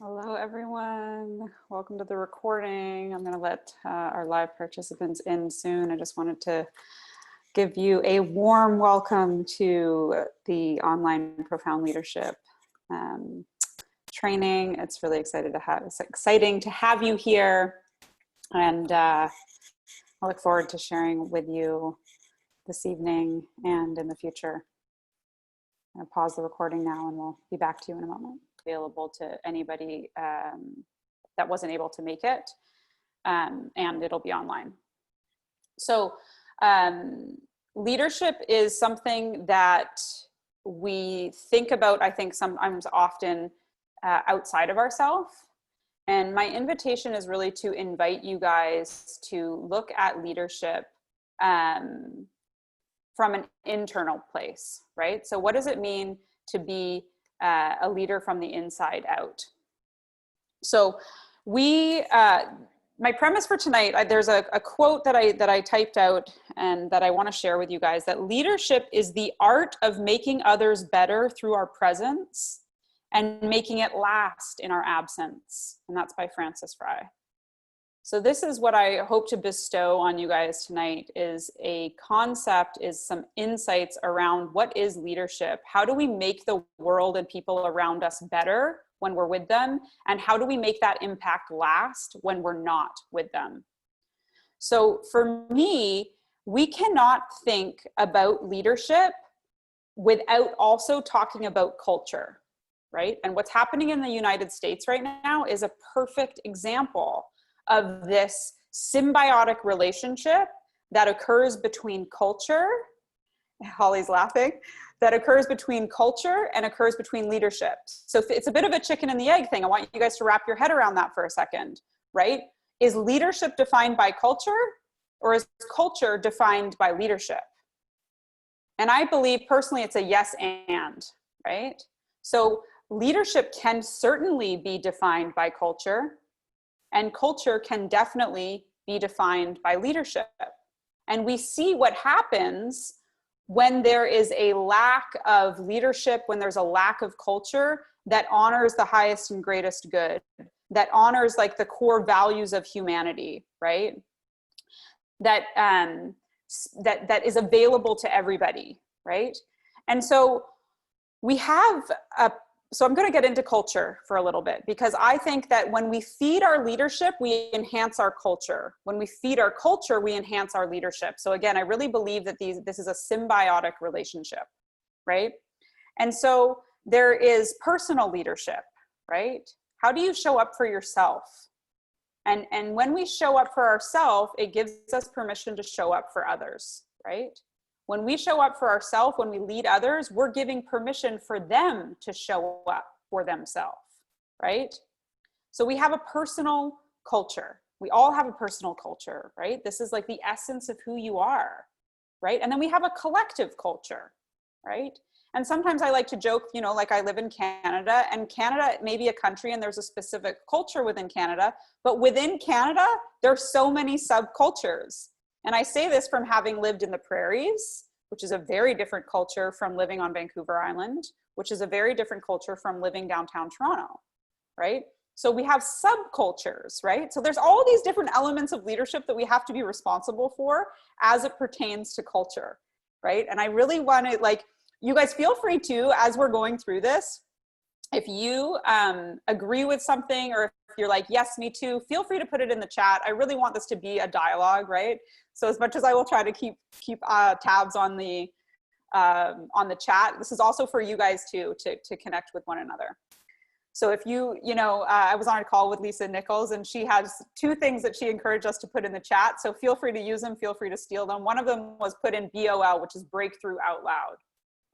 Hello, everyone. Welcome to the recording. I'm going to let our live participants in soon. I just wanted to give you a warm welcome to the online Profound Leadership training. It's really exciting to have you here, and I look forward to sharing with you this evening and in the future. I'm going to pause the recording now, and we'll be back to you in a moment. Available to anybody that wasn't able to make it, and it'll be online. So leadership is something that we think about, I think sometimes often outside of ourselves. And my invitation is really to invite you guys to look at leadership from an internal place, right? So what does it mean to be a leader from the inside out? So my premise for tonight, there's a quote that I typed out and that I want to share with you guys, that leadership is the art of making others better through our presence and making it last in our absence. And that's by Francis Fry. So this is what I hope to bestow on you guys tonight, is a concept, is some insights around what is leadership. How do we make the world and people around us better when we're with them? And how do we make that impact last when we're not with them? So for me, we cannot think about leadership without also talking about culture, right? And what's happening in the United States right now is a perfect example of this symbiotic relationship that occurs between culture, Holly's laughing, that occurs between culture and occurs between leadership. So it's a bit of a chicken and the egg thing. I want you guys to wrap your head around that for a second, right? Is leadership defined by culture, or is culture defined by leadership? And I believe personally it's a yes and, right? So leadership can certainly be defined by culture, and culture can definitely be defined by leadership. And we see what happens when there is a lack of leadership, when there's a lack of culture that honors the highest and greatest good, that honors like the core values of humanity, right? That is available to everybody, right? And so we have so I'm going to get into culture for a little bit, because I think that when we feed our leadership, we enhance our culture. When we feed our culture, we enhance our leadership. So again, I really believe that this is a symbiotic relationship, right? And so there is personal leadership, right? How do you show up for yourself? And when we show up for ourselves, it gives us permission to show up for others, right? When we show up for ourselves, when we lead others, we're giving permission for them to show up for themselves, right? So we have a personal culture. We all have a personal culture, right? This is like the essence of who you are, right? And then we have a collective culture, right? And sometimes I like to joke, you know, like I live in Canada, and Canada may be a country and there's a specific culture within Canada, but within Canada, there's so many subcultures. And I say this from having lived in the prairies, which is a very different culture from living on Vancouver Island, which is a very different culture from living downtown Toronto, right? So we have subcultures, right? So there's all these different elements of leadership that we have to be responsible for as it pertains to culture, right? And I really want to, like, you guys feel free to, as we're going through this, if you agree with something, or if you're like, yes, me too, feel free to put it in the chat. I really want this to be a dialogue, right? So as much as I will try to keep tabs on the chat, this is also for you guys too, to connect with one another. So if I was on a call with Lisa Nichols, and she has 2 things that she encouraged us to put in the chat. So feel free to use them, feel free to steal them. One of them was put in BOL, which is breakthrough out loud,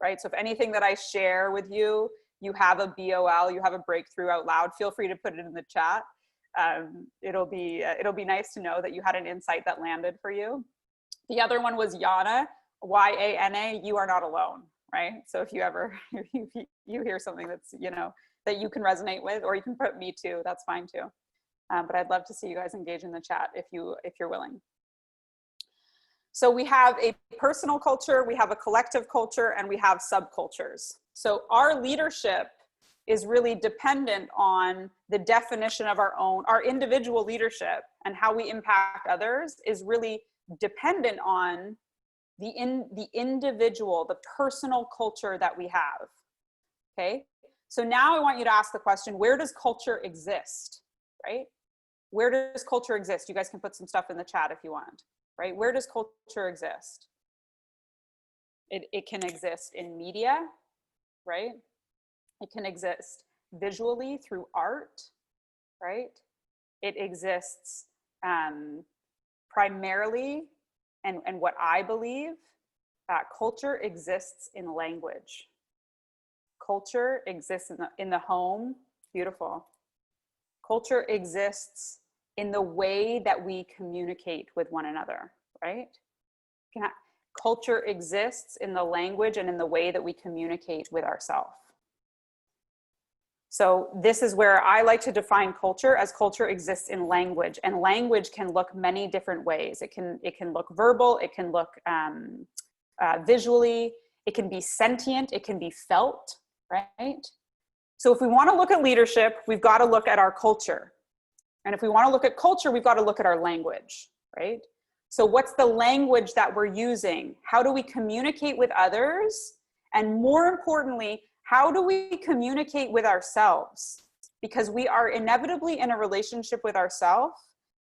right? So if anything that I share with you, you have a BOL, you have a breakthrough out loud, feel free to put it in the chat. It'll be nice to know that you had an insight that landed for you. The other one was Yana, Y-A-N-A, you are not alone, right? So if you ever, you hear something that's, that you can resonate with, or you can put me too, that's fine too. But I'd love to see you guys engage in the chat if you're willing. So we have a personal culture, we have a collective culture, and we have subcultures. So our leadership is really dependent on the definition of our individual leadership, and how we impact others is really dependent on the individual, the personal culture that we have. Okay. So now I want you to ask the question, where does culture exist, right? Where does culture exist? You guys can put some stuff in the chat if you want, right? Where does culture exist? It can exist in media, right? It can exist visually through art, right? It exists primarily, and what I believe, culture exists in language. Culture exists in the home. Beautiful. Culture exists in the way that we communicate with one another, right? Culture exists in the language and in the way that we communicate with ourselves. So this is where I like to define culture as culture exists in language, and language can look many different ways. It can look verbal, it can look visually, it can be sentient, it can be felt, right? So if we want to look at leadership, we've got to look at our culture. And if we want to look at culture, we've got to look at our language, right? So what's the language that we're using? How do we communicate with others? And more importantly, how do we communicate with ourselves? Because we are inevitably in a relationship with ourselves.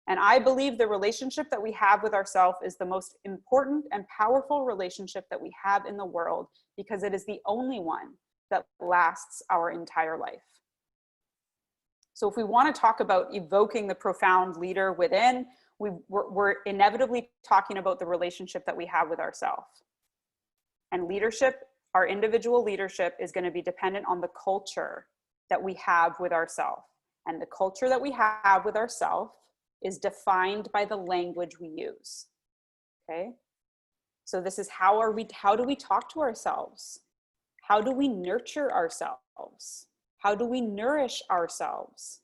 And I believe the relationship that we have with ourselves is the most important and powerful relationship that we have in the world, because it is the only one that lasts our entire life. So if we want to talk about evoking the profound leader within, we're inevitably talking about the relationship that we have with ourselves. And leadership, our individual leadership, is going to be dependent on the culture that we have with ourselves. And the culture that we have with ourselves is defined by the language we use. Okay? So this is how do we talk to ourselves? How do we nurture ourselves? How do we nourish ourselves?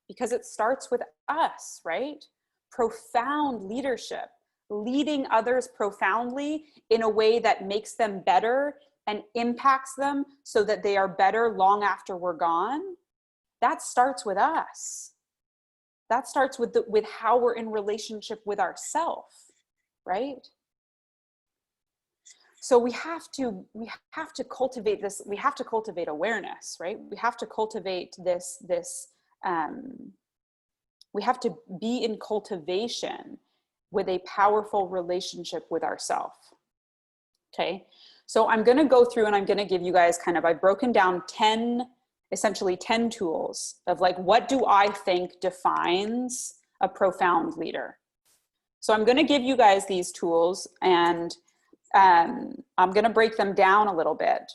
Because it starts with us, right? Profound leadership, leading others profoundly in a way that makes them better and impacts them so that they are better long after we're gone. That starts with us. That starts with how we're in relationship with ourselves, right? So we have to cultivate this. We have to cultivate awareness, right? We have to cultivate this. We have to be in cultivation with a powerful relationship with ourselves. Okay, so I'm going to go through and I'm going to give you guys I've broken down essentially 10 tools of what do I think defines a profound leader. So I'm going to give you guys these tools, and I'm going to break them down a little bit.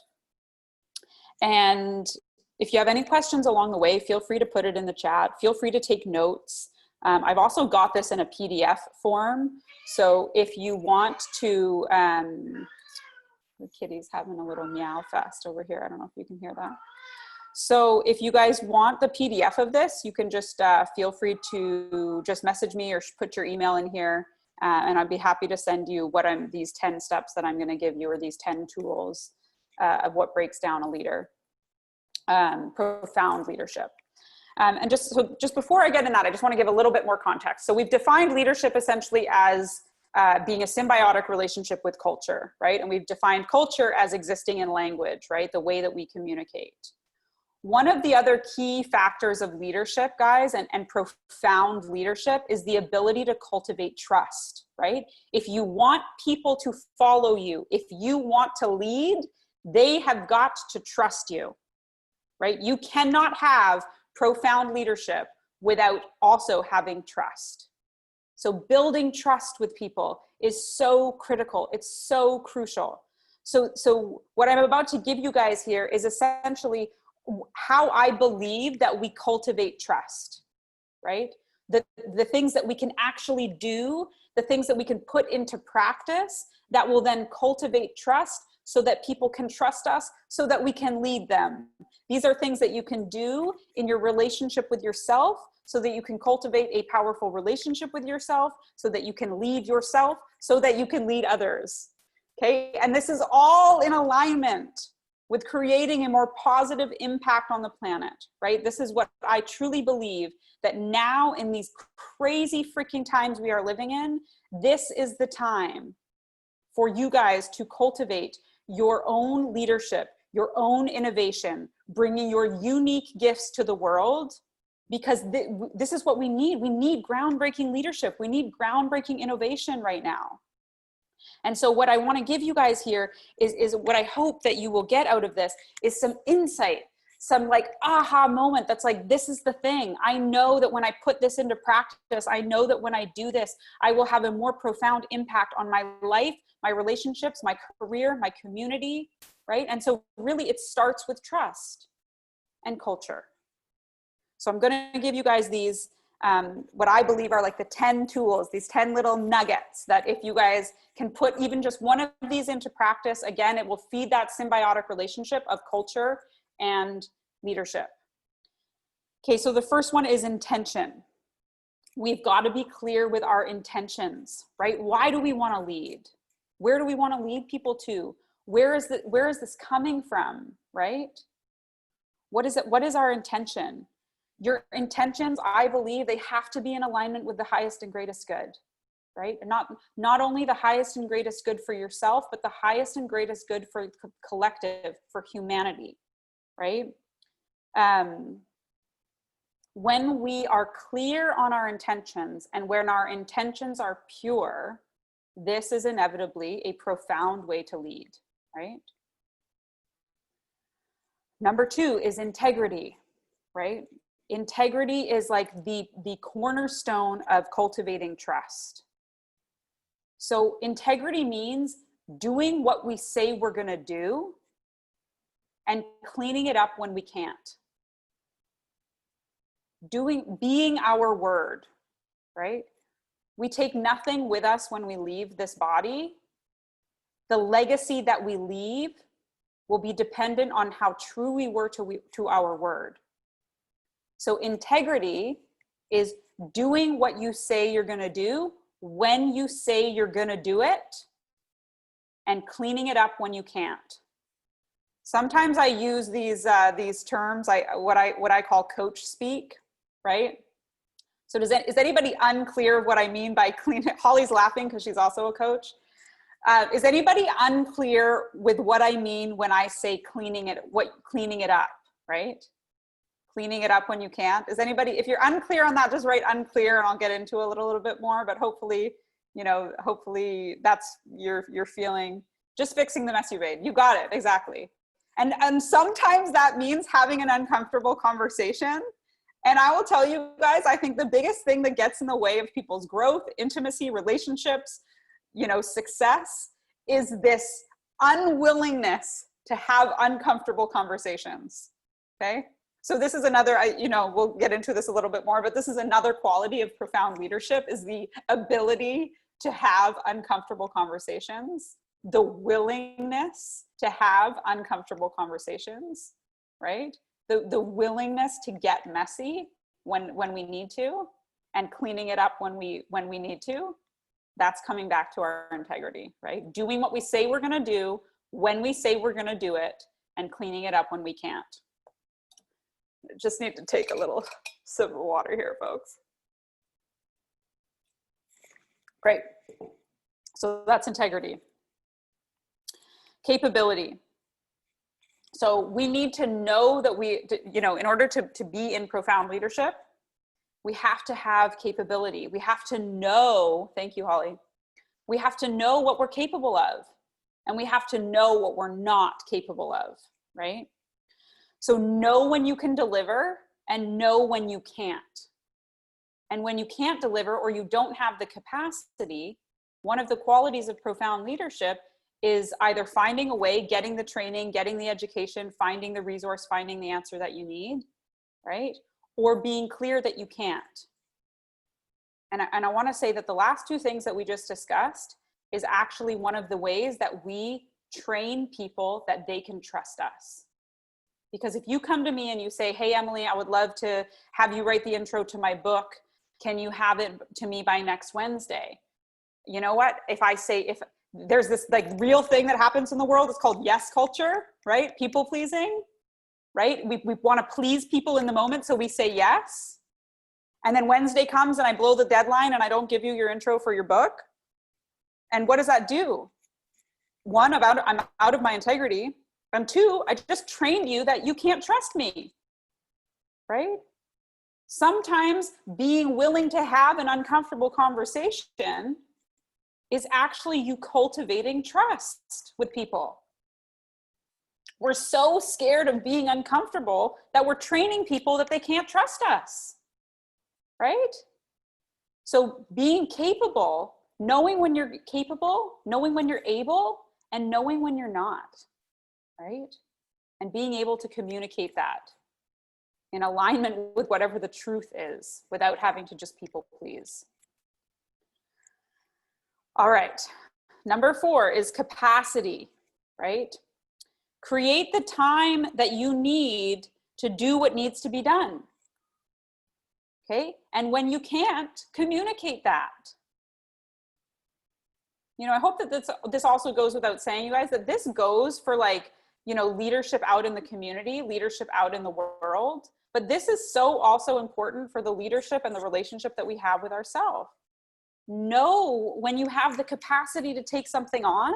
And if you have any questions along the way, feel free to put it in the chat. Feel free to take notes. I've also got this in a PDF form. So if you want to, the kitty's having a little meow fest over here. I don't know if you can hear that. So if you guys want the PDF of this, you can just feel free to just message me or put your email in here. And I'd be happy to send you these 10 steps that I'm going to give you, or these 10 tools of what breaks down a leader, profound leadership. And just before I get in that, I just want to give a little bit more context. So we've defined leadership essentially as being a symbiotic relationship with culture, right? And we've defined culture as existing in language, right? The way that we communicate. One of the other key factors of leadership, guys, and profound leadership is the ability to cultivate trust, right? If you want people to follow you, if you want to lead, they have got to trust you, right? You cannot have profound leadership without also having trust. So building trust with people is so critical. It's so crucial. So what I'm about to give you guys here is essentially how I believe that we cultivate trust, right? The things that we can actually do, the things that we can put into practice that will then cultivate trust so that people can trust us, so that we can lead them. These are things that you can do in your relationship with yourself, so that you can cultivate a powerful relationship with yourself, so that you can lead yourself, so that you can lead others. Okay, and this is all in alignment with creating a more positive impact on the planet, right? This is what I truly believe, that now in these crazy freaking times we are living in, this is the time for you guys to cultivate your own leadership, your own innovation, bringing your unique gifts to the world, because this is what we need. We need groundbreaking leadership. We need groundbreaking innovation right now. And so what I want to give you guys here is what I hope that you will get out of this is some insight, some like aha moment that's like, this is the thing. I know that when I put this into practice, I know that when I do this, I will have a more profound impact on my life, my relationships, my career, my community, right? And so really it starts with trust and culture. So I'm going to give you guys these, what I believe are like the 10 tools, these 10 little nuggets that if you guys can put even just one of these into practice, again, it will feed that symbiotic relationship of culture and leadership. Okay, so the first one is intention. We've got to be clear with our intentions, right? Why do we want to lead? Where do we want to lead people to? Where is this coming from, right? What is it? What is our intention? Your intentions, I believe, they have to be in alignment with the highest and greatest good, right? And not only the highest and greatest good for yourself, but the highest and greatest good for the collective, for humanity, right? When we are clear on our intentions and when our intentions are pure, this is inevitably a profound way to lead, right? Number 2 is integrity, right? Integrity is like the cornerstone of cultivating trust. So integrity means doing what we say we're going to do and cleaning it up when we can't. Being our word, right? We take nothing with us when we leave this body. The legacy that we leave will be dependent on how true we were to our word. So integrity is doing what you say you're going to do when you say you're going to do it and cleaning it up when you can't. Sometimes I use these terms, what I call coach speak, right? So is anybody unclear of what I mean by clean? Holly's laughing because she's also a coach. Is anybody unclear with what I mean when I say cleaning it up, right? Cleaning it up when you can't. Is anybody, if you're unclear on that, just write unclear and I'll get into a little bit more, but hopefully, hopefully that's you're feeling, just fixing the mess you made. You got it, exactly. And sometimes that means having an uncomfortable conversation. And I will tell you guys, I think the biggest thing that gets in the way of people's growth, intimacy, relationships, success is this unwillingness to have uncomfortable conversations, okay? So this is another, we'll get into this a little bit more, but this is another quality of profound leadership, is the ability to have uncomfortable conversations, the willingness to have uncomfortable conversations, right? The willingness to get messy when we need to, and cleaning it up when we need to. That's coming back to our integrity, right? Doing what we say we're going to do when we say we're going to do it, and cleaning it up when we can't. Just need to take a little sip of water here, folks. Great. So that's integrity. Capability. So we need to know that in order to be in profound leadership, we have to have capability. We have to know, thank you, Holly. We have to know what we're capable of, and we have to know what we're not capable of, right? So know when you can deliver and know when you can't. And when you can't deliver or you don't have the capacity, one of the qualities of profound leadership is either finding a way, getting the training, getting the education, finding the resource, finding the answer that you need, right? Or being clear that you can't. And I want to say that the last two things that we just discussed is actually one of the ways that we train people that they can trust us. Because if you come to me and you say, hey, Emily, I would love to have you write the intro to my book. Can you have it to me by next Wednesday? You know what? If there's this like real thing that happens in the world, it's called yes culture, right? People pleasing, right? We want to please people in the moment. So we say yes. And then Wednesday comes and I blow the deadline and I don't give you your intro for your book. And what does that do? One, I'm out of my integrity. And two, I just trained you that you can't trust me, right? Sometimes being willing to have an uncomfortable conversation is actually you cultivating trust with people. We're so scared of being uncomfortable that we're training people that they can't trust us, right? So being capable, knowing when you're capable, knowing when you're able, and knowing when you're not, right? And being able to communicate that in alignment with whatever the truth is without having to just people please. All right, number 4 is capacity, right? Create the time that you need to do what needs to be done, okay? And when you can't, communicate that. You know, I hope that this also goes without saying, you guys, that this goes for like, you know, leadership out in the community, leadership out in the world. But this is so also important for the leadership and the relationship that we have with ourselves. Know when you have the capacity to take something on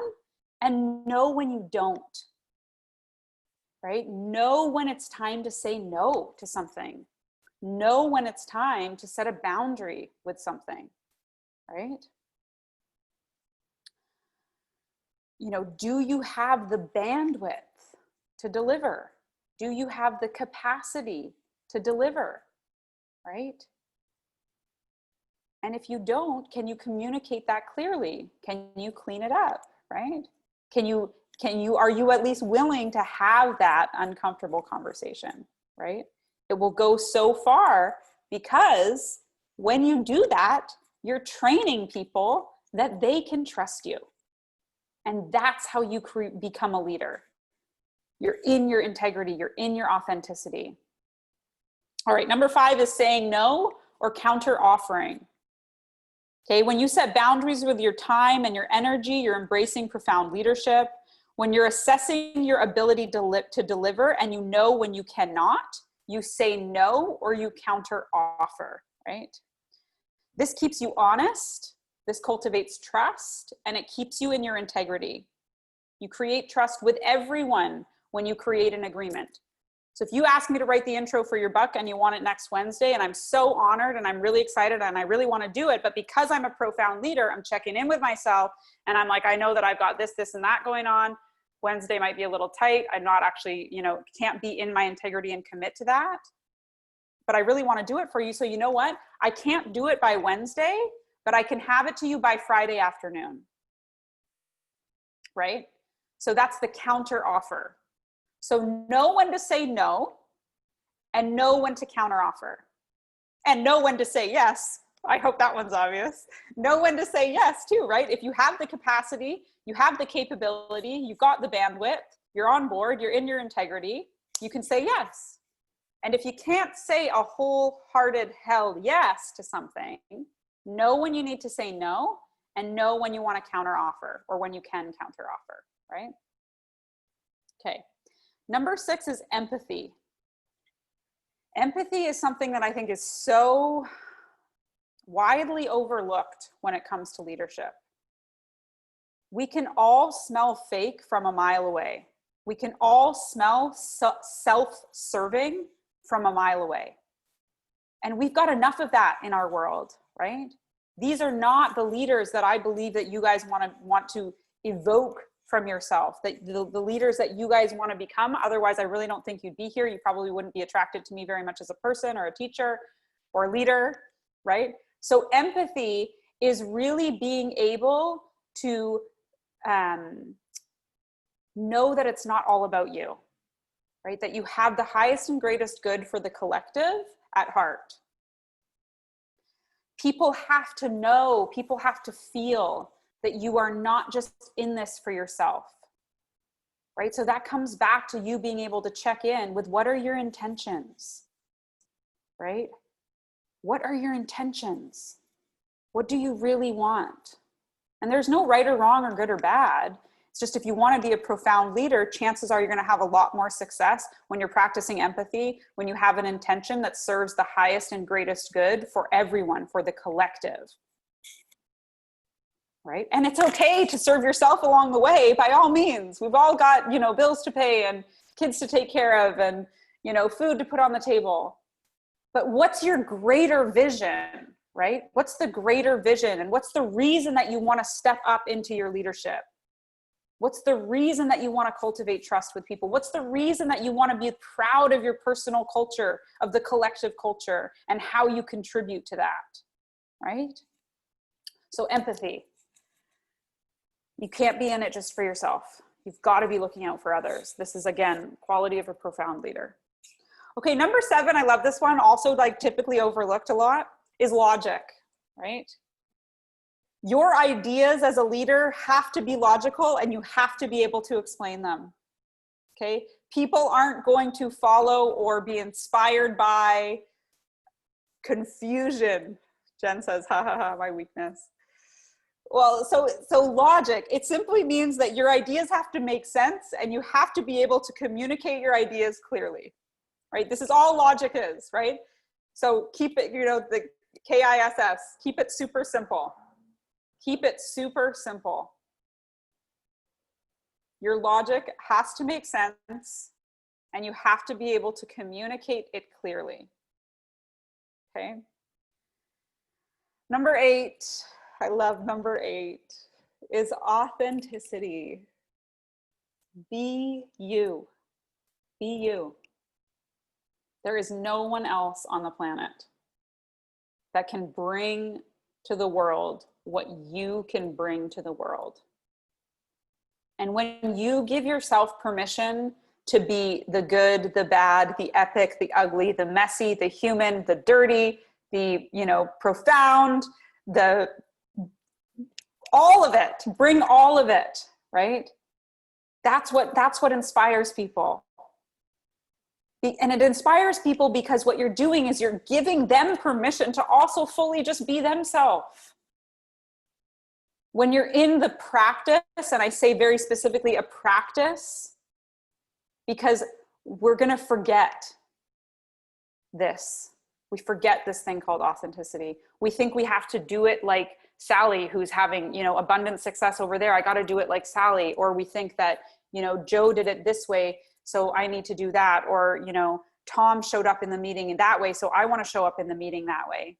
and know when you don't, right? Know when it's time to say no to something. Know when it's time to set a boundary with something, right? You know, do you have the bandwidth to deliver? Do you have the capacity to deliver, right? And if you don't, can you communicate that clearly? Can you clean it up, right? Are you at least willing to have that uncomfortable conversation, right? It will go so far because when you do that, you're training people that they can trust you. And that's how you become a leader. You're in your integrity, you're in your authenticity. All right, number 5 is saying no or counter offering. Okay, when you set boundaries with your time and your energy, you're embracing profound leadership. When you're assessing your ability to deliver and you know when you cannot, you say no or you counter offer, right? This keeps you honest. This cultivates trust and it keeps you in your integrity. You create trust with everyone when you create an agreement. So if you ask me to write the intro for your book and you want it next Wednesday, and I'm so honored and I'm really excited and I really want to do it, but because I'm a profound leader, I'm checking in with myself and I'm like, I know that I've got this, and that going on. Wednesday might be a little tight. I'm not actually, you know, can't be in my integrity and commit to that. But I really want to do it for you. So you know what? I can't do it by Wednesday, but I can have it to you by Friday afternoon, right? So that's the counter offer. So know when to say no and know when to counter offer and know when to say yes. I hope that one's obvious. Know when to say yes too, right? If you have the capacity, you have the capability, you've got the bandwidth, you're on board, you're in your integrity, you can say yes. And if you can't say a wholehearted hell yes to something, know when you need to say no and know when you want to counter offer or when you can counter offer, right? Okay. Number 6 is empathy. Empathy is something that I think is so widely overlooked when it comes to leadership. We can all smell fake from a mile away. We can all smell self-serving from a mile away. And we've got enough of that in our world, right? These are not the leaders that I believe that you guys want to evoke from yourself, that the leaders that you guys want to become. Otherwise, I really don't think you'd be here. You probably wouldn't be attracted to me very much as a person or a teacher or a leader, right? So empathy is really being able to know that it's not all about you, right? That you have the highest and greatest good for the collective at heart. People have to know, people have to feel that you are not just in this for yourself, right? So that comes back to you being able to check in with what are your intentions, right? What are your intentions? What do you really want? And there's no right or wrong or good or bad. It's just if you want to be a profound leader, chances are you're going to have a lot more success when you're practicing empathy, when you have an intention that serves the highest and greatest good for everyone, for the collective. Right? And it's okay to serve yourself along the way, by all means. We've all got, you know, bills to pay and kids to take care of and, you know, food to put on the table. But what's your greater vision, right? What's the greater vision? And what's the reason that you want to step up into your leadership? What's the reason that you want to cultivate trust with people? What's the reason that you want to be proud of your personal culture, of the collective culture, and how you contribute to that, right? So empathy. You can't be in it just for yourself. You've got to be looking out for others. This is, again, quality of a profound leader. Okay, number 7, I love this one, also like typically overlooked a lot, is logic, right? Your ideas as a leader have to be logical and you have to be able to explain them, okay? People aren't going to follow or be inspired by confusion. Jen says, ha ha ha, my weakness. Well, so logic, it simply means that your ideas have to make sense and you have to be able to communicate your ideas clearly, right? This is all logic is, right? So keep it, you know, the KISS, keep it super simple. Keep it super simple. Your logic has to make sense and you have to be able to communicate it clearly, okay? Number 8, I love number 8, is authenticity. Be you. Be you. There is no one else on the planet that can bring to the world what you can bring to the world. And when you give yourself permission to be the good, the bad, the epic, the ugly, the messy, the human, the dirty, the, you know, profound, the all of it, bring all of it, right? That's what inspires people. And it inspires people because what you're doing is you're giving them permission to also fully just be themselves. When you're in the practice, and I say very specifically a practice, because we're going to forget this. We forget this thing called authenticity. We think we have to do it like Sally, who's having, you know, abundant success over there. I got to do it like Sally. Or we think that, you know, Joe did it this way, so I need to do that. Or, you know, Tom showed up in the meeting in that way, so I want to show up in the meeting that way,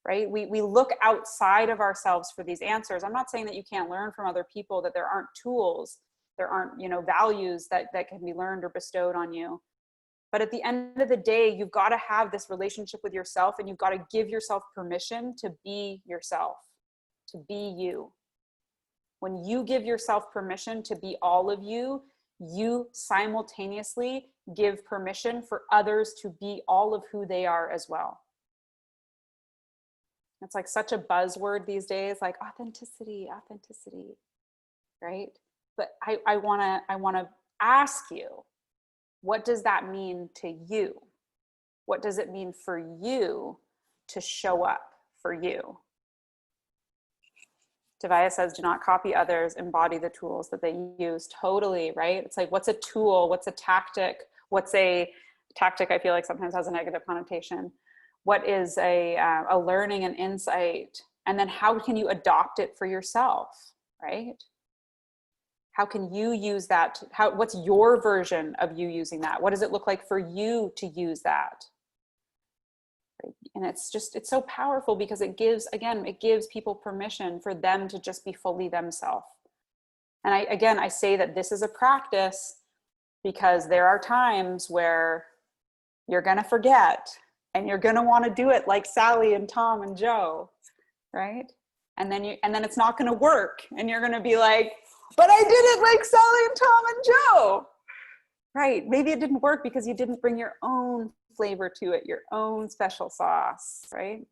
right? We look outside of ourselves for these answers. I'm not saying that you can't learn from other people, that there aren't tools, there aren't, you know, values that can be learned or bestowed on you. But at the end of the day, you've got to have this relationship with yourself and you've got to give yourself permission to be yourself, to be you. When you give yourself permission to be all of you, you simultaneously give permission for others to be all of who they are as well. It's like such a buzzword these days, like authenticity, authenticity, right? But I wanna ask you, what does that mean to you? What does it mean for you to show up for you? Devaya says, do not copy others, embody the tools that they use. Totally, right? It's like, what's a tool? What's a tactic? What's a tactic? I feel like sometimes has a negative connotation. What is a learning and insight? And then how can you adopt it for yourself, right? How can you use that? What's your version of you using that? What does it look like for you to use that? And it's so powerful because it gives people permission for them to just be fully themselves. And I say that this is a practice because there are times where you're going to forget and you're going to want to do it like Sally and Tom and Joe, right? And then it's not going to work and you're going to be like, but I did it like Sally and Tom and Joe. Right, maybe it didn't work because you didn't bring your own flavor to it, your own special sauce, right?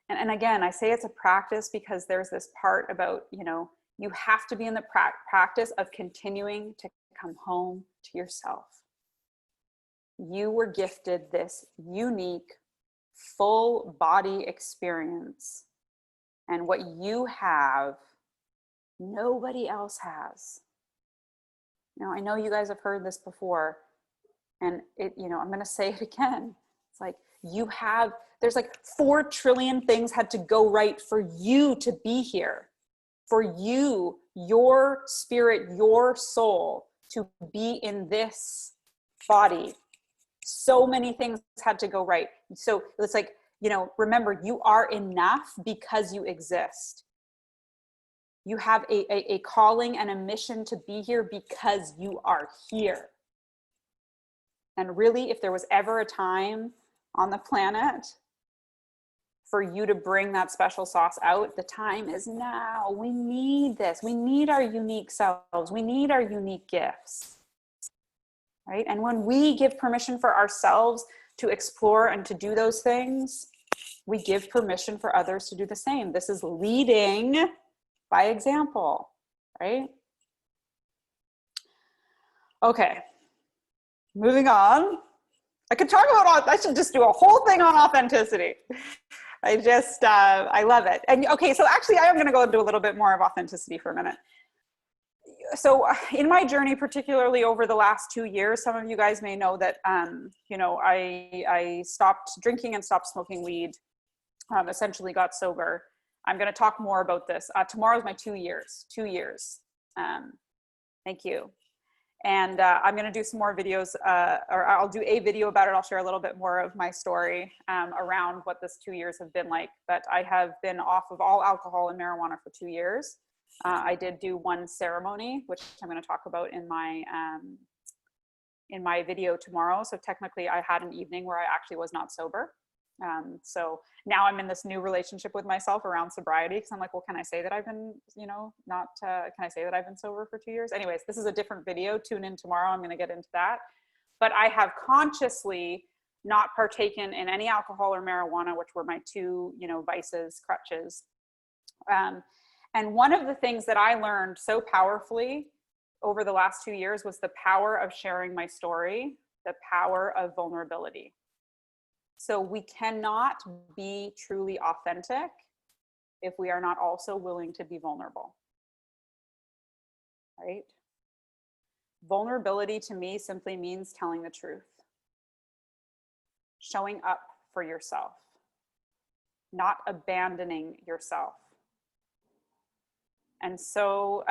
And again, I say it's a practice because there's this part about, you know, You have to be in the practice of continuing to come home to yourself. You were gifted this unique, full body experience. And what you have, nobody else has. Now, I know you guys have heard this before, and I'm going to say it again. It's like there's like 4 trillion things had to go right for you to be here, for you, your spirit, your soul to be in this body. So many things had to go right. So it's like, remember, you are enough because you exist. You have a calling and a mission to be here because you are here. And really, if there was ever a time on the planet for you to bring that special sauce out, the time is now. We need this. We need our unique selves. We need our unique gifts, right? And when we give permission for ourselves to explore and to do those things, we give permission for others to do the same. This is leading by example, right? Okay, moving on. I should just do a whole thing on authenticity. I love it. And okay, so actually I am gonna go into a little bit more of authenticity for a minute. So in my journey, particularly over the last 2 years, some of you guys may know that, I stopped drinking and stopped smoking weed, essentially got sober. I'm going to talk more about this. Tomorrow's my 2 years. Thank you. And I'm going to do some more videos, or I'll do a video about it. I'll share a little bit more of my story around what this 2 years have been like. But I have been off of all alcohol and marijuana for 2 years. I did do one ceremony, which I'm going to talk about in my video tomorrow. So technically I had an evening where I actually was not sober. So now I'm in this new relationship with myself around sobriety, because I'm like, well, can I say that I've been, can I say that I've been sober for 2 years? Anyways, this is a different video. Tune in tomorrow. I'm going to get into that. But I have consciously not partaken in any alcohol or marijuana, which were my 2, vices, crutches. And one of the things that I learned so powerfully over the last 2 years was the power of sharing my story, the power of vulnerability. So we cannot be truly authentic if we are not also willing to be vulnerable, right? Vulnerability to me simply means telling the truth, showing up for yourself, not abandoning yourself. And so,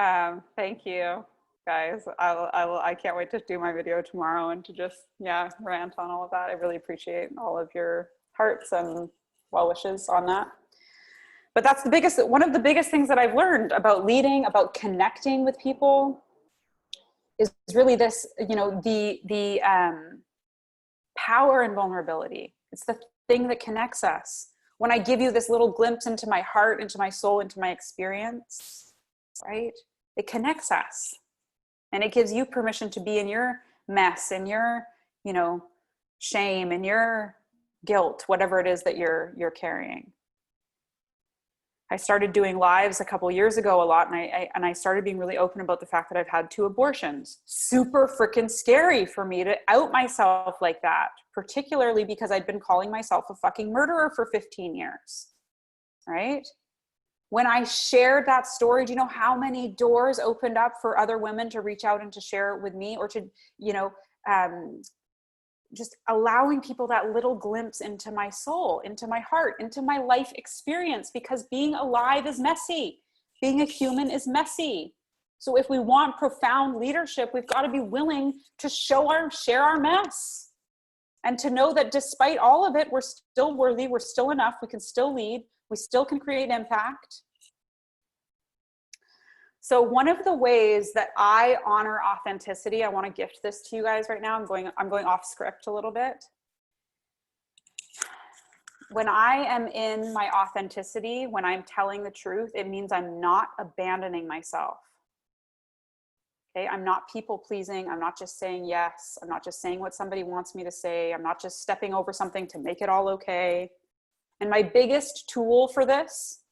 thank you, guys. I can't wait to do my video tomorrow and to just, rant on all of that. I really appreciate all of your hearts and well wishes on that. But that's one of the biggest things that I've learned about leading, about connecting with people, is really this, the power in vulnerability. It's the thing that connects us. When I give you this little glimpse into my heart, into my soul, into my experience, right? It connects us. And it gives you permission to be in your mess, in your, shame, in your guilt, whatever it is that you're carrying. I started doing lives a couple years ago a lot, and I started being really open about the fact that I've had 2 abortions. Super freaking scary for me to out myself like that, particularly because I'd been calling myself a fucking murderer for 15 years, right? When I shared that story, do you know how many doors opened up for other women to reach out and to share it with me, or to, just allowing people that little glimpse into my soul, into my heart, into my life experience, because being alive is messy. Being a human is messy. So if we want profound leadership, we've got to be willing to share our mess, and to know that despite all of it, we're still worthy, we're still enough, we can still lead, we still can create impact. So one of the ways that I honor authenticity, I want to gift this to you guys right now. I'm going off script a little bit. When I am in my authenticity, when I'm telling the truth, it means I'm not abandoning myself. Okay, I'm not people pleasing. I'm not just saying yes. I'm not just saying what somebody wants me to say. I'm not just stepping over something to make it all okay. And my biggest tool for this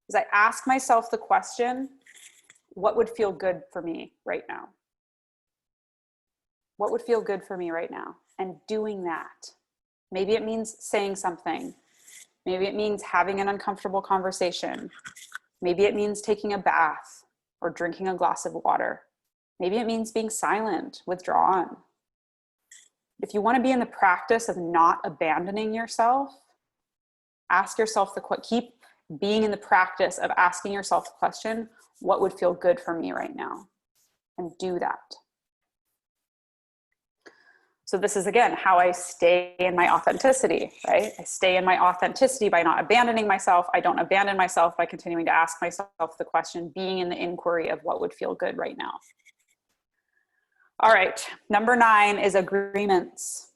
is I ask myself the question, what would feel good for me right now? What would feel good for me right now? And doing that. Maybe it means saying something. Maybe it means having an uncomfortable conversation. Maybe it means taking a bath or drinking a glass of water. Maybe it means being silent, withdrawn. If you want to be in the practice of not abandoning yourself, ask yourself keep being in the practice of asking yourself the question, what would feel good for me right now? And do that. So this is, again, how I stay in my authenticity, right? I stay in my authenticity by not abandoning myself. I don't abandon myself by continuing to ask myself the question, being in the inquiry of what would feel good right now. All right, number 9 is agreements.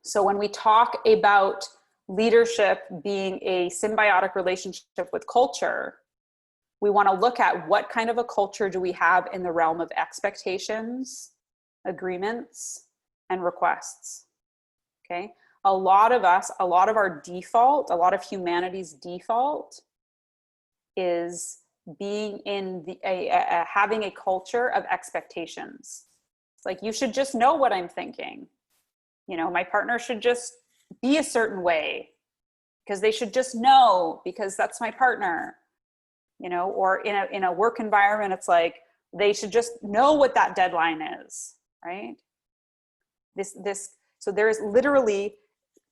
So when we talk about leadership being a symbiotic relationship with culture, we want to look at what kind of a culture do we have in the realm of expectations, agreements, and requests. Okay, a lot of our default, a lot of humanity's default is being in having a culture of expectations. It's like, you should just know what I'm thinking. You know, my partner should just be a certain way because they should just know, because that's my partner. You know, or in a work environment, it's like, they should just know what that deadline is, right? So there's literally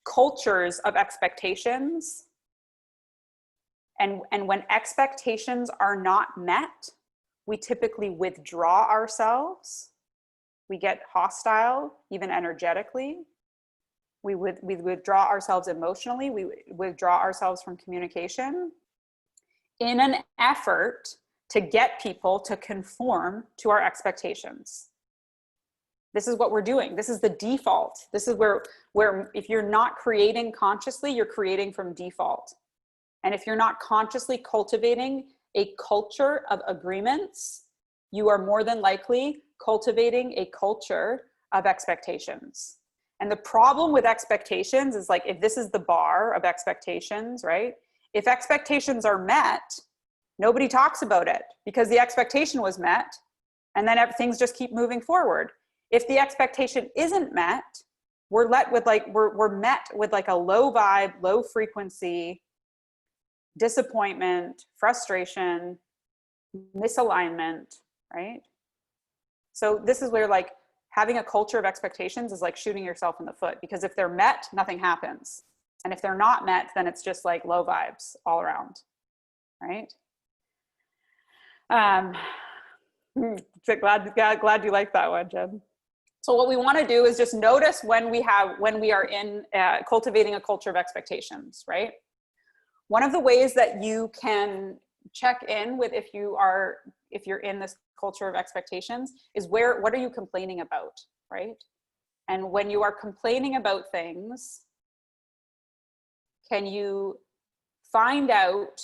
cultures of expectations. And when expectations are not met, we typically withdraw ourselves. We get hostile, even energetically. We withdraw ourselves emotionally. We withdraw ourselves from communication in an effort to get people to conform to our expectations. This is what we're doing. This is the default. This is where if you're not creating consciously, you're creating from default. And if you're not consciously cultivating a culture of agreements, you are more than likely cultivating a culture of expectations. And the problem with expectations is, like, if this is the bar of expectations, right? If expectations are met, nobody talks about it because the expectation was met, and then things just keep moving forward. If the expectation isn't met, we're met with like a low vibe, low frequency, disappointment, frustration, misalignment, right? So this is where, like, having a culture of expectations is like shooting yourself in the foot, because if they're met, nothing happens. And if they're not met, then it's just like low vibes all around, right? Glad you like that one, Jen. So what we want to do is just notice when we are in cultivating a culture of expectations, right? One of the ways that you can check in with if you're in this culture of expectations is what are you complaining about, right? And when you are complaining about things, can you find out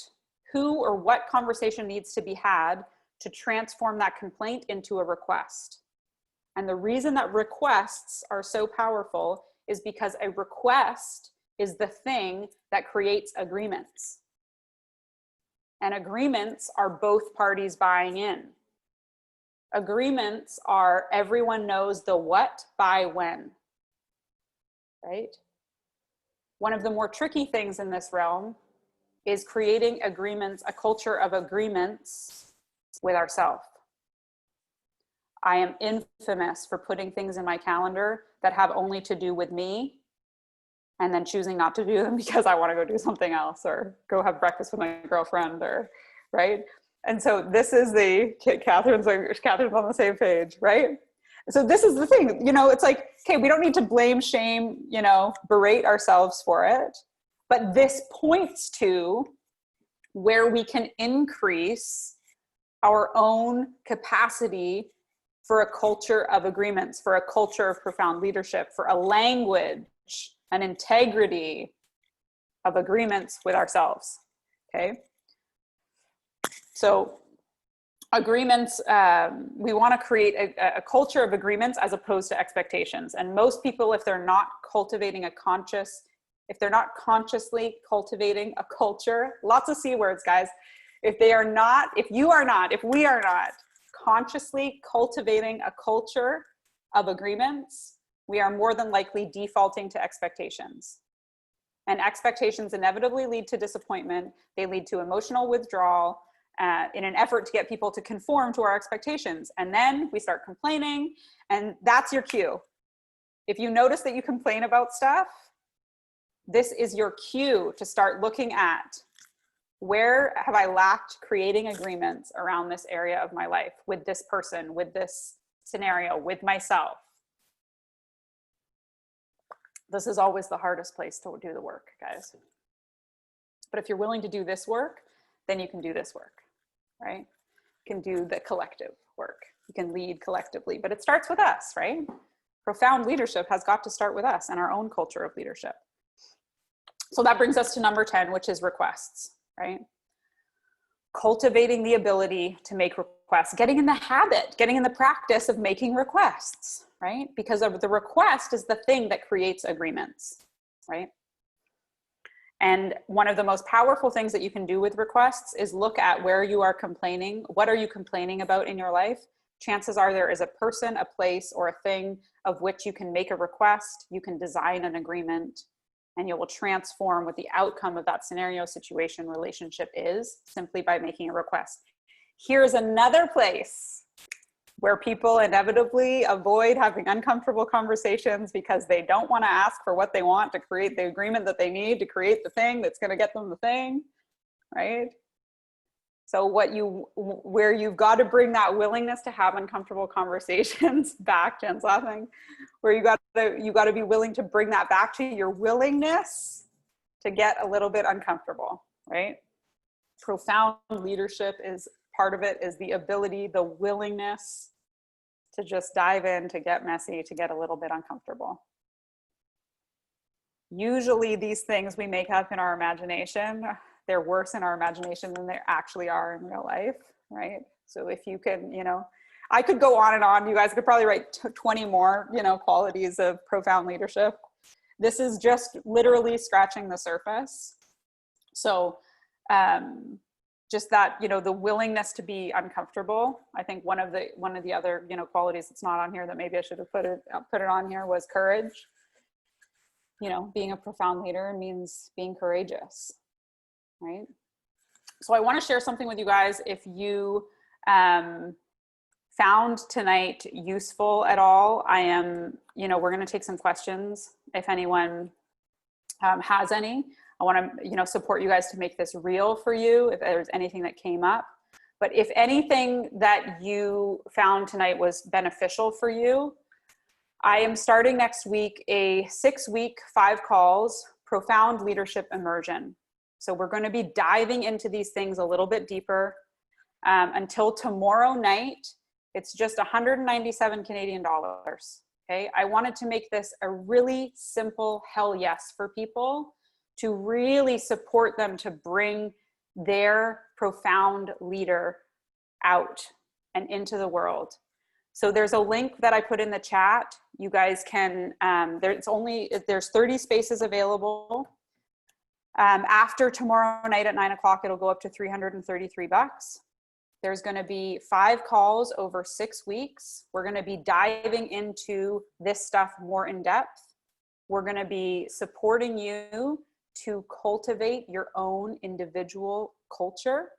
who or what conversation needs to be had to transform that complaint into a request? And the reason that requests are so powerful is because a request is the thing that creates agreements. And agreements are both parties buying in. Agreements are everyone knows the what by when, right? One of the more tricky things in this realm is creating agreements, a culture of agreements with ourselves. I am infamous for putting things in my calendar that have only to do with me, and then choosing not to do them because I want to go do something else or go have breakfast with my girlfriend, or right. And so this is Catherine's on the same page, right? So this is the thing, it's like, okay, we don't need to blame, shame, berate ourselves for it. But this points to where we can increase our own capacity for a culture of agreements, for a culture of profound leadership, for a language, an integrity of agreements with ourselves, okay? So agreements, we want to create a culture of agreements as opposed to expectations. And most people, if they're not consciously cultivating a culture, lots of C words, guys. If we are not consciously cultivating a culture of agreements, we are more than likely defaulting to expectations. And expectations inevitably lead to disappointment. They lead to emotional withdrawal in an effort to get people to conform to our expectations. And then we start complaining, and that's your cue. If you notice that you complain about stuff, this is your cue to start looking at, where have I lacked creating agreements around this area of my life, with this person, with this scenario, with myself? This is always the hardest place to do the work, guys. But if you're willing to do this work, then you can do this work, right? You can do the collective work. You can lead collectively, but it starts with us, right? Profound leadership has got to start with us and our own culture of leadership. So that brings us to number 10, which is requests, right? Cultivating the ability to make requests, getting in the habit, getting in the practice of making requests, right? Because of the request is the thing that creates agreements, right? And one of the most powerful things that you can do with requests is look at where you are complaining. What are you complaining about in your life? Chances are there is a person, a place, or a thing of which you can make a request, you can design an agreement, and you will transform what the outcome of that scenario, situation, relationship is simply by making a request. Here's another place where people inevitably avoid having uncomfortable conversations because they don't want to ask for what they want to create the agreement that they need to create the thing that's going to get them the thing, right? So where you've got to bring that willingness to have uncomfortable conversations back, Jen's laughing, where you got to be willing to bring that back to your willingness to get a little bit uncomfortable, right? Profound leadership is part of it, is the ability, the willingness to just dive in, to get messy, to get a little bit uncomfortable. Usually these things we make up in our imagination, they're worse in our imagination than they actually are in real life, right? So if you can, I could go on and on. You guys could probably write 20 more, qualities of profound leadership. This is just literally scratching the surface. So just that, the willingness to be uncomfortable. I think one of the other, qualities that's not on here that maybe I should have put it on here was courage. Being a profound leader means being courageous, right? So I want to share something with you guys. If you found tonight useful at all, we're going to take some questions if anyone has any. I want to, support you guys to make this real for you if there's anything that came up. But if anything that you found tonight was beneficial for you, I am starting next week a 6-week, 5 calls, profound leadership immersion. So we're going to be diving into these things a little bit deeper. Until tomorrow night, it's just 197 Canadian dollars. Okay. I wanted to make this a really simple hell yes for people, to really support them to bring their profound leader out and into the world. So there's a link that I put in the chat. You guys can, there's 30 spaces available. After tomorrow night at 9 o'clock, it'll go up to $333. There's going to be 5 calls over 6 weeks. We're going to be diving into this stuff more in depth. We're going to be supporting you to cultivate your own individual culture,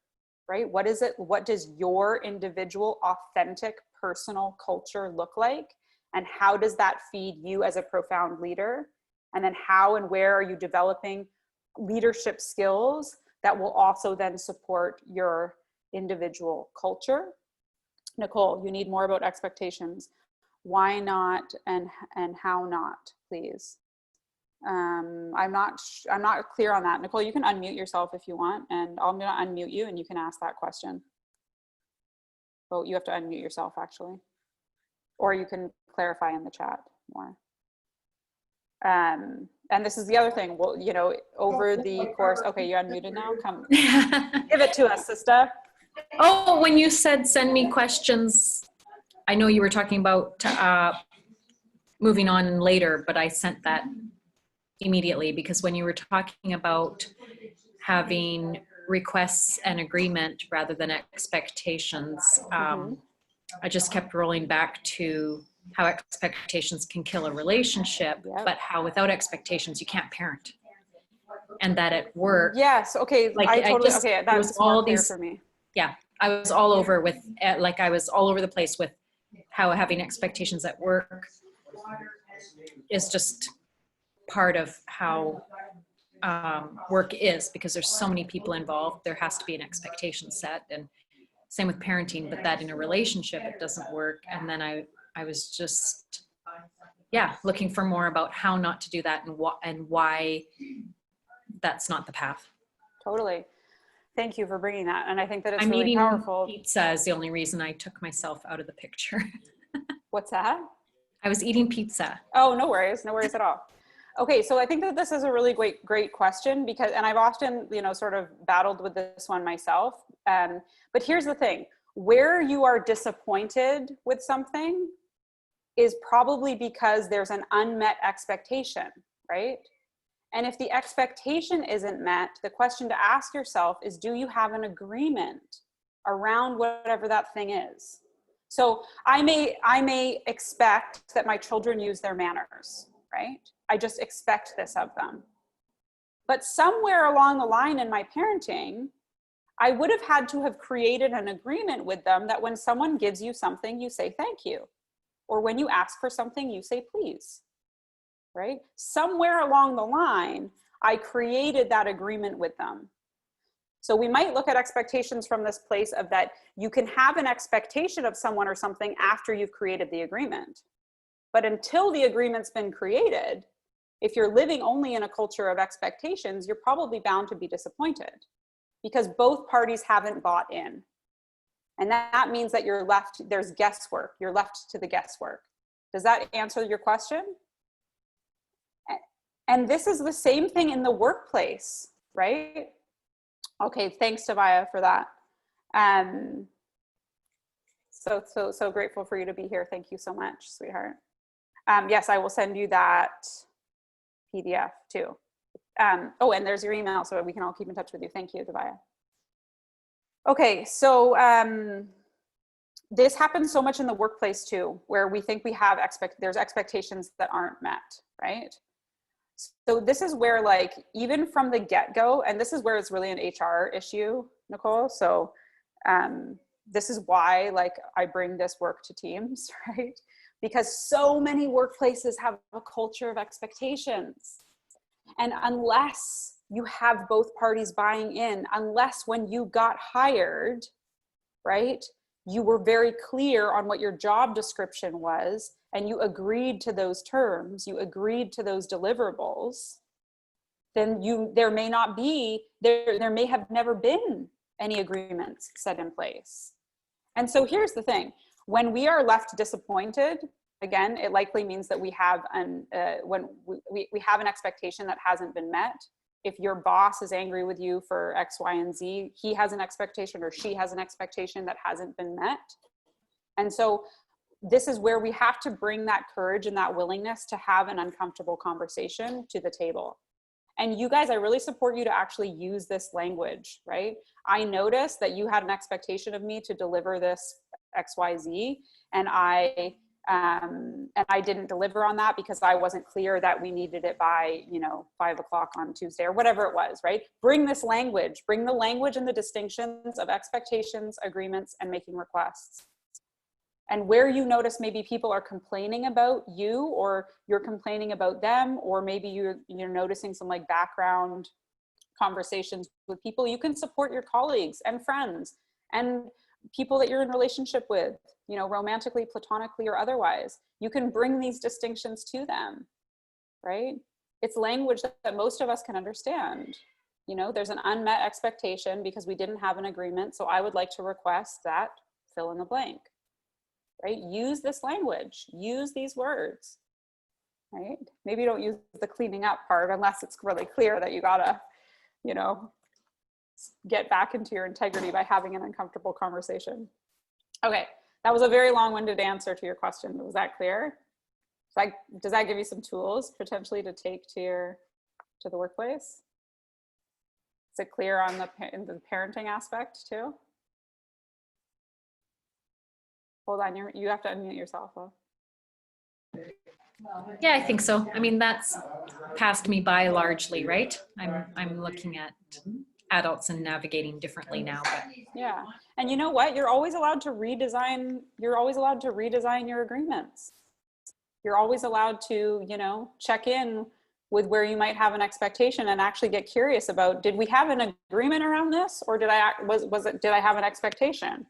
right? What is it? What does your individual, authentic, personal culture look like? And how does that feed you as a profound leader? And then how and where are you developing leadership skills that will also then support your individual culture? Nicole, you need more about expectations. Why not and how not, please? I'm not clear on that. Nicole, you can unmute yourself if you want, and I'm going to unmute you and you can ask that question. Oh, you have to unmute yourself actually, or you can clarify in the chat more. And this is the other thing. Well, over the course, okay, you're unmuted now. Come, give it to us, sister. Oh, when you said send me questions, I know you were talking about moving on later, but I sent that immediately because when you were talking about having requests and agreement rather than expectations. I just kept rolling back to how expectations can kill a relationship, Yep. but how without expectations you can't parent. And that at work, Yes. Okay. like I totally, just, okay. there was That's more all clear these, for me. yeah, I was all over with, like I was all over the place with how having expectations at work is just part of how work is, because there's so many people involved. There has to be an expectation set, and same with parenting, but that in a relationship, it doesn't work. And then I was just, yeah, looking for more about how not to do that and why that's not the path. Totally. Thank you for bringing that. And I think that it's I'm really eating powerful. pizza is the only reason I took myself out of the picture. What's that? I was eating pizza. Oh, no worries. No worries at all. Okay. So I think that this is a really great question because, and I've often, sort of battled with this one myself. But here's the thing, where you are disappointed with something is probably because there's an unmet expectation, right? And if the expectation isn't met, the question to ask yourself is, do you have an agreement around whatever that thing is? So I may expect that my children use their manners, right? I just expect this of them. But somewhere along the line in my parenting, I would have had to have created an agreement with them that when someone gives you something, you say thank you. Or when you ask for something, you say please, right? Somewhere along the line, I created that agreement with them. So we might look at expectations from this place of that you can have an expectation of someone or something after you've created the agreement. But until the agreement's been created, if you're living only in a culture of expectations, you're probably bound to be disappointed because both parties haven't bought in. And that means that you're left, there's guesswork, you're left to the guesswork. Does that answer your question? And this is the same thing in the workplace, right? Okay, thanks, Tavaya, for that. So grateful for you to be here. Thank you so much, sweetheart. Yes, I will send you that PDF too. Oh, and there's your email, so we can all keep in touch with you. Thank you, Tavaya. Okay, so this happens so much in the workplace too, where we think we have there's expectations that aren't met, right? So this is where, like, even from the get-go, and this is where it's really an HR issue, Nicole. So this is why, like, I bring this work to teams, right? Because so many workplaces have a culture of expectations. And unless you have both parties buying in, unless when you got hired, right, you were very clear on what your job description was, and you agreed to those terms, you agreed to those deliverables, then there may have never been any agreements set in place. And so here's the thing, when we are left disappointed, again, it likely means that we have when we have an expectation that hasn't been met. If your boss is angry with you for X, Y, and Z, he has an expectation or she has an expectation that hasn't been met. And so this is where we have to bring that courage and that willingness to have an uncomfortable conversation to the table. And you guys, I really support you to actually use this language, right? I noticed that you had an expectation of me to deliver this X, Y, Z, and I didn't deliver on that because I wasn't clear that we needed it by, 5 o'clock on Tuesday or whatever it was, right? Bring this language, bring the language and the distinctions of expectations, agreements, and making requests. And where you notice maybe people are complaining about you, or you're complaining about them, or maybe you're noticing some like background conversations with people, you can support your colleagues and friends and people that you're in relationship with, romantically, platonically, or otherwise. You can bring these distinctions to them, right? It's language that most of us can understand. There's an unmet expectation because we didn't have an agreement. So I would like to request that fill in the blank, right? Use this language, use these words, right? Maybe don't use the cleaning up part unless it's really clear that you gotta, get back into your integrity by having an uncomfortable conversation. Okay, that was a very long-winded answer to your question. Was that clear? Does that give you some tools potentially to take to the workplace? Is it clear on in the parenting aspect too? Hold on, you have to unmute yourself though. Yeah, I think so. I mean, that's passed me by largely, right? I'm looking at adults and navigating differently now, but Yeah. And you know what? You're always allowed to redesign your agreements. You're always allowed to, you know, check in with where you might have an expectation and actually get curious about, did we have an agreement around this, or did I have an expectation?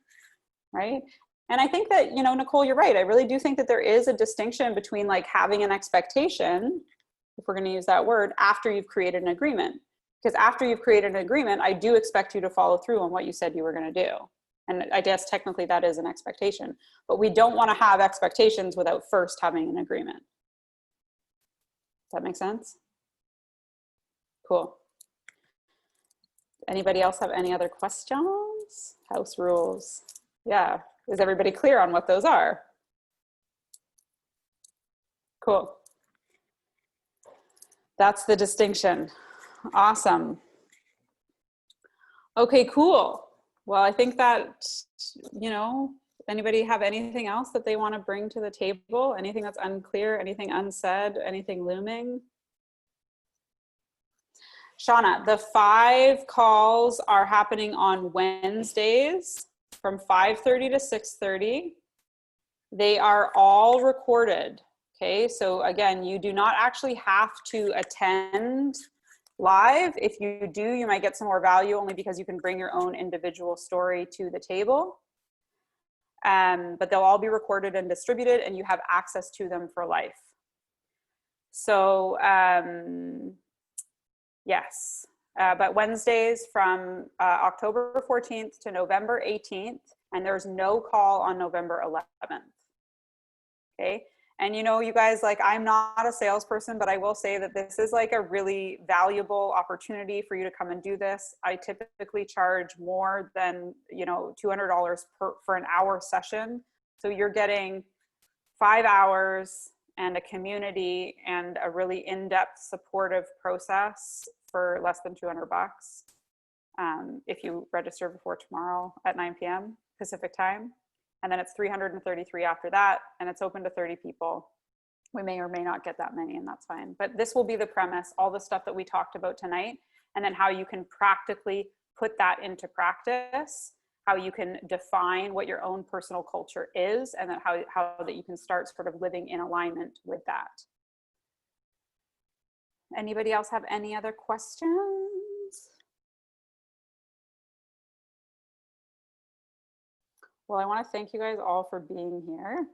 Right? And I think that, you know, Nicole, you're right. I really do think that there is a distinction between like having an expectation, if we're going to use that word, after you've created an agreement. Because after you've created an agreement, I do expect you to follow through on what you said you were going to do. And I guess technically that is an expectation, but we don't want to have expectations without first having an agreement. Does that make sense? Cool. Anybody else have any other questions? House rules. Yeah. Is everybody clear on what those are? Cool. That's the distinction. Awesome. Okay, cool. Well, I think that, you know, anybody have anything else that they want to bring to the table? Anything that's unclear, anything unsaid, anything looming? Shauna, the 5 calls are happening on Wednesdays from 5:30 to 6:30. They are all recorded. Okay, so again, you do not actually have to attend live. If you do, you might get some more value only because you can bring your own individual story to the table. But they'll all be recorded and distributed, and you have access to them for life. So yes, but Wednesdays from October 14th to November 18th, and there's no call on November 11th. Okay. And you know, you guys, like, I'm not a salesperson, but I will say that this is like a really valuable opportunity for you to come and do this. I typically charge more than, you know, $200 for an hour session. So you're getting 5 hours and a community and a really in-depth supportive process for less than $200 if you register before tomorrow at 9 p.m. Pacific time. And then it's 333 after that, and it's open to 30 people. We may or may not get that many, and that's fine. But this will be the premise, all the stuff that we talked about tonight, and then how you can practically put that into practice, how you can define what your own personal culture is, and then how that you can start sort of living in alignment with that. Anybody else have any other questions? Well, I want to thank you guys all for being here.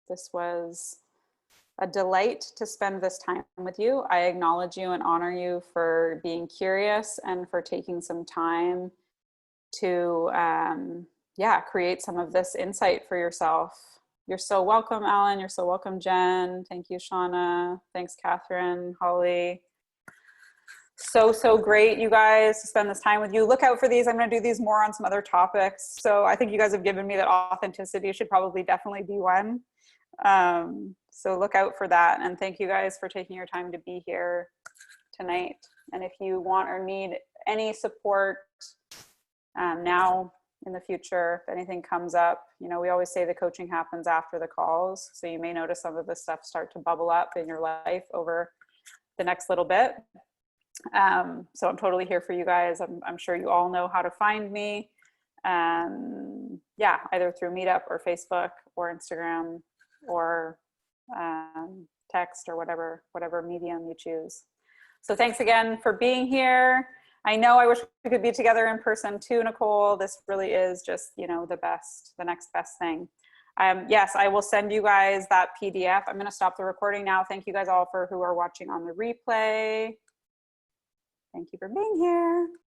This was a delight to spend this time with you. I acknowledge you and honor you for being curious and for taking some time to, create some of this insight for yourself. You're so welcome, Alan. You're so welcome, Jen. Thank you, Shauna. Thanks, Catherine, Holly. So great, you guys, to spend this time with you. Look out for these. I'm going to do these more on some other topics. So I think you guys have given me that authenticity should probably definitely be one. So look out for that. And thank you guys for taking your time to be here tonight. And if you want or need any support now, in the future, if anything comes up, you know, we always say the coaching happens after the calls. So you may notice some of this stuff start to bubble up in your life over the next little bit. So I'm totally here for you guys. I'm sure you all know how to find me. Either through Meetup or Facebook or Instagram or text or whatever medium you choose. So thanks again for being here. I know I wish we could be together in person too, Nicole. This really is just, you know, the next best thing. Yes, I will send you guys that PDF. I'm going to stop the recording now. Thank you guys all who are watching on the replay. Thank you for being here.